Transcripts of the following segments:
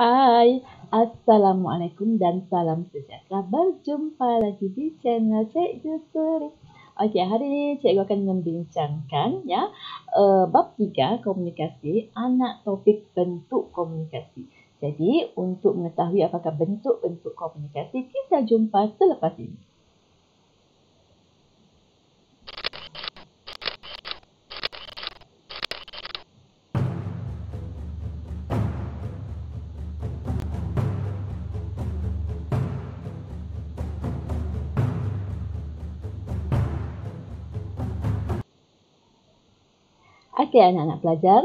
Hai, Assalamualaikum dan salam sejahtera. Berjumpa lagi di channel Cikgu Suri. Okey, hari ini cikgu akan membincangkan bab 3 komunikasi, anak topik bentuk komunikasi. Jadi, untuk mengetahui apakah bentuk-bentuk komunikasi, kita jumpa selepas ini. Okey, anak-anak pelajar,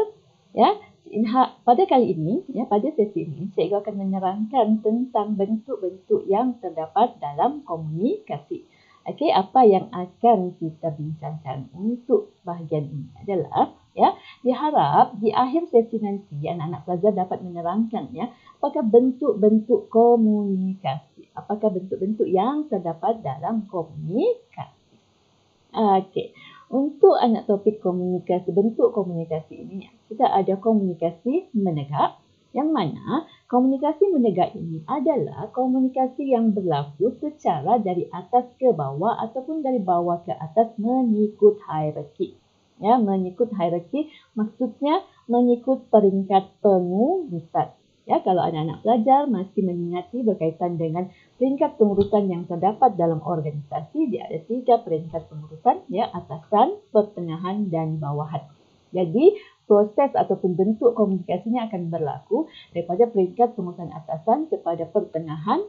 pada kali ini, pada sesi ini, cikgu akan menerangkan tentang bentuk-bentuk yang terdapat dalam komunikasi. Okey, apa yang akan kita bincangkan untuk bahagian ini adalah, diharap di akhir sesi nanti anak-anak pelajar dapat menerangkan apakah bentuk-bentuk komunikasi, apakah bentuk-bentuk yang terdapat dalam komunikasi. Okey. Untuk anak topik komunikasi, bentuk komunikasi ini, kita ada komunikasi menegak, yang mana komunikasi menegak ini adalah komunikasi yang berlaku secara dari atas ke bawah ataupun dari bawah ke atas mengikut hierarki. Mengikut hierarki maksudnya mengikut peringkat pengurusan. Kalau anak-anak pelajar masih mengingati berkaitan dengan peringkat pengurusan yang terdapat dalam organisasi, dia ada 3 peringkat pengurusan, atasan, pertengahan dan bawahan. Jadi, proses ataupun bentuk komunikasinya akan berlaku daripada peringkat pengurusan atasan kepada pertengahan,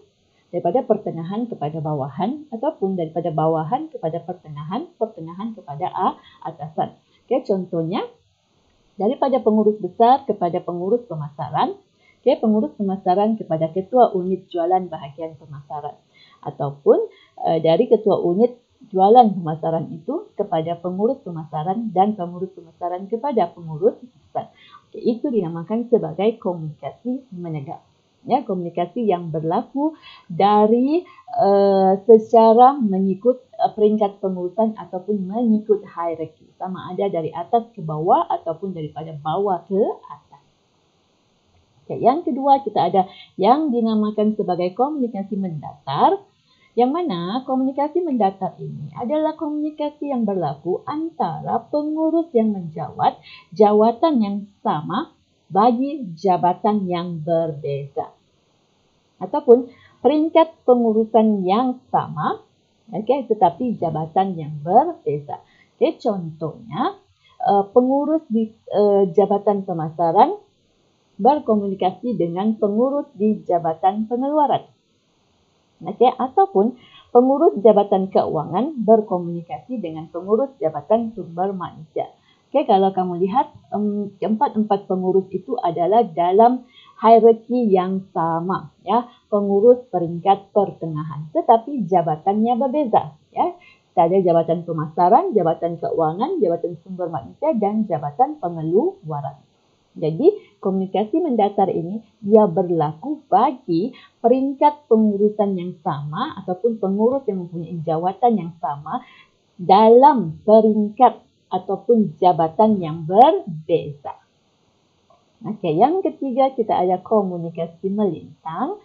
daripada pertengahan kepada bawahan, ataupun daripada bawahan kepada pertengahan, pertengahan kepada atasan. Okey, contohnya, daripada pengurus besar kepada pengurus pemasaran, pengurus pemasaran kepada ketua unit jualan bahagian pemasaran, ataupun dari ketua unit jualan pemasaran itu kepada pengurus pemasaran dan pengurus pemasaran kepada pengurus besar. Itu dinamakan sebagai komunikasi menegak. Komunikasi yang berlaku dari secara mengikut peringkat pengurusan ataupun mengikut hierarki, sama ada dari atas ke bawah ataupun daripada bawah ke atas. Yang kedua, kita ada yang dinamakan sebagai komunikasi mendatar, yang mana komunikasi mendatar ini adalah komunikasi yang berlaku antara pengurus yang menjawat jawatan yang sama bagi jabatan yang berbeza, ataupun peringkat pengurusan yang sama, tetapi jabatan yang berbeza. Contohnya, pengurus di jabatan pemasaran berkomunikasi dengan pengurus di jabatan pengeluaran. Ataupun pengurus jabatan keuangan berkomunikasi dengan pengurus jabatan sumber manusia. Kalau kamu lihat, empat pengurus itu adalah dalam hierarki yang sama, pengurus peringkat pertengahan, tetapi jabatannya berbeza, Ada jabatan pemasaran, jabatan keuangan, jabatan sumber manusia dan jabatan pengeluaran. Jadi, komunikasi mendatar ini dia berlaku bagi peringkat pengurusan yang sama ataupun pengurus yang mempunyai jawatan yang sama dalam peringkat ataupun jabatan yang berbeza. Yang ketiga, kita ada komunikasi melintang.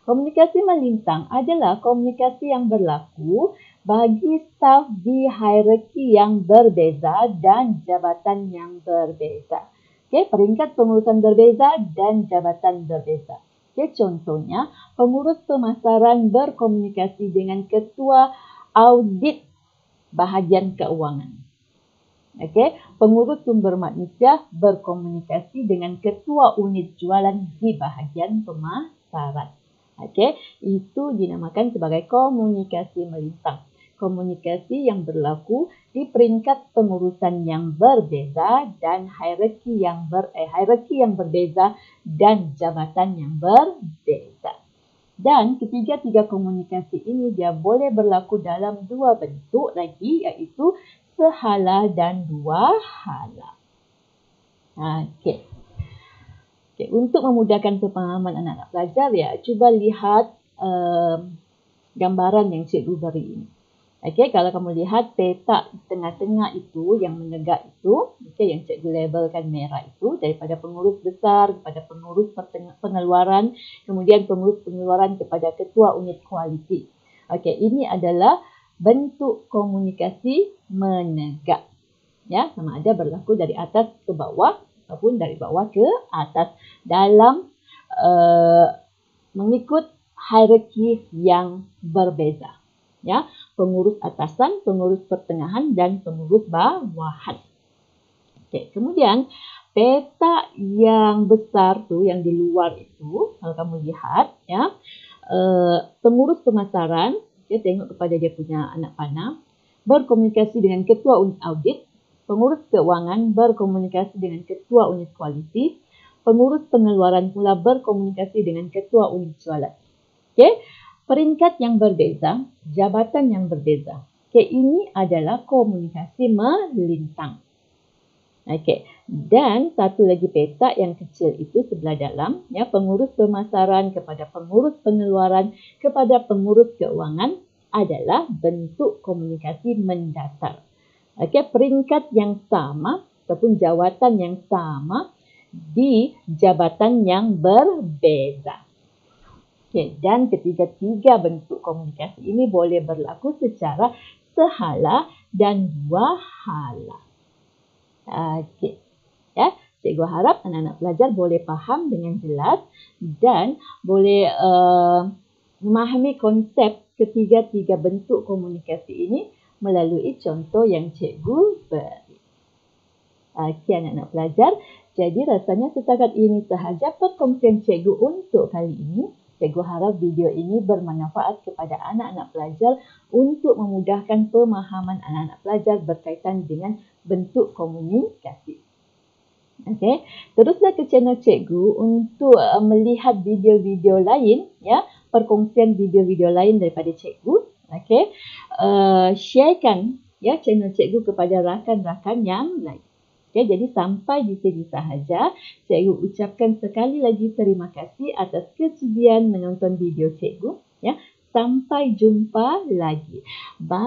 Komunikasi melintang adalah komunikasi yang berlaku bagi staf di hierarki yang berbeza dan jabatan yang berbeza. Peringkat pengurusan berbeza dan jabatan berbeza. Contohnya, pengurus pemasaran berkomunikasi dengan ketua audit bahagian keuangan. Pengurus sumber manusia berkomunikasi dengan ketua unit jualan di bahagian pemasaran. Itu dinamakan sebagai komunikasi melintang. Komunikasi yang berlaku di peringkat pengurusan yang berbeza dan hierarki yang berbeza dan jabatan yang berbeza. Dan ketiga-tiga komunikasi ini dia boleh berlaku dalam 2 bentuk lagi, iaitu sehala dan dua hala. Untuk memudahkan pemahaman anak-anak pelajar, cuba lihat gambaran yang cikgu beri ini. Okey, kalau kamu lihat petak tengah-tengah itu yang menegak itu, okey, yang cikgu labelkan merah itu, daripada pengurus besar kepada pengurus pengeluaran, kemudian pengurus pengeluaran kepada ketua unit kualiti. Okey, ini adalah bentuk komunikasi menegak. Ya, sama ada berlaku dari atas ke bawah ataupun dari bawah ke atas dalam mengikut hierarki yang berbeza. Ya, pengurus atasan, pengurus pertengahan dan pengurus bawahan. Okey, kemudian petak yang besar tu yang di luar itu, kalau kamu lihat ya, pengurus pemasaran, dia tengok kepada dia punya anak panah, berkomunikasi dengan ketua unit audit, pengurus keuangan berkomunikasi dengan ketua unit kualiti, pengurus pengeluaran pula berkomunikasi dengan ketua unit jualan. Okey, peringkat yang berbeza, jabatan yang berbeza. Okey, ini adalah komunikasi melintang. Okey, dan satu lagi petak yang kecil itu sebelah dalam, ya, pengurus pemasaran kepada pengurus pengeluaran kepada pengurus keuangan adalah bentuk komunikasi mendatar. Okey, peringkat yang sama ataupun jawatan yang sama di jabatan yang berbeza. Okay, dan ketiga-tiga bentuk komunikasi ini boleh berlaku secara sehala dan wahala. Okey, ya, cikgu harap anak-anak pelajar boleh faham dengan jelas dan boleh memahami konsep ketiga-tiga bentuk komunikasi ini melalui contoh yang cikgu beri. Okey, anak-anak pelajar, jadi rasanya setakat ini sahaja perkongsian cikgu untuk kali ini. Cikgu harap video ini bermanfaat kepada anak-anak pelajar untuk memudahkan pemahaman anak-anak pelajar berkaitan dengan bentuk komunikasi. Okey, teruslah ke channel cikgu untuk melihat video-video lain, ya, perkongsian video-video lain daripada cikgu. Okey, sharekan ya channel cikgu kepada rakan-rakan yang lain. Okay, jadi sampai di sini sahaja. Cikgu ucapkan sekali lagi terima kasih atas kesudian menonton video cikgu. Ya, sampai jumpa lagi. Bye.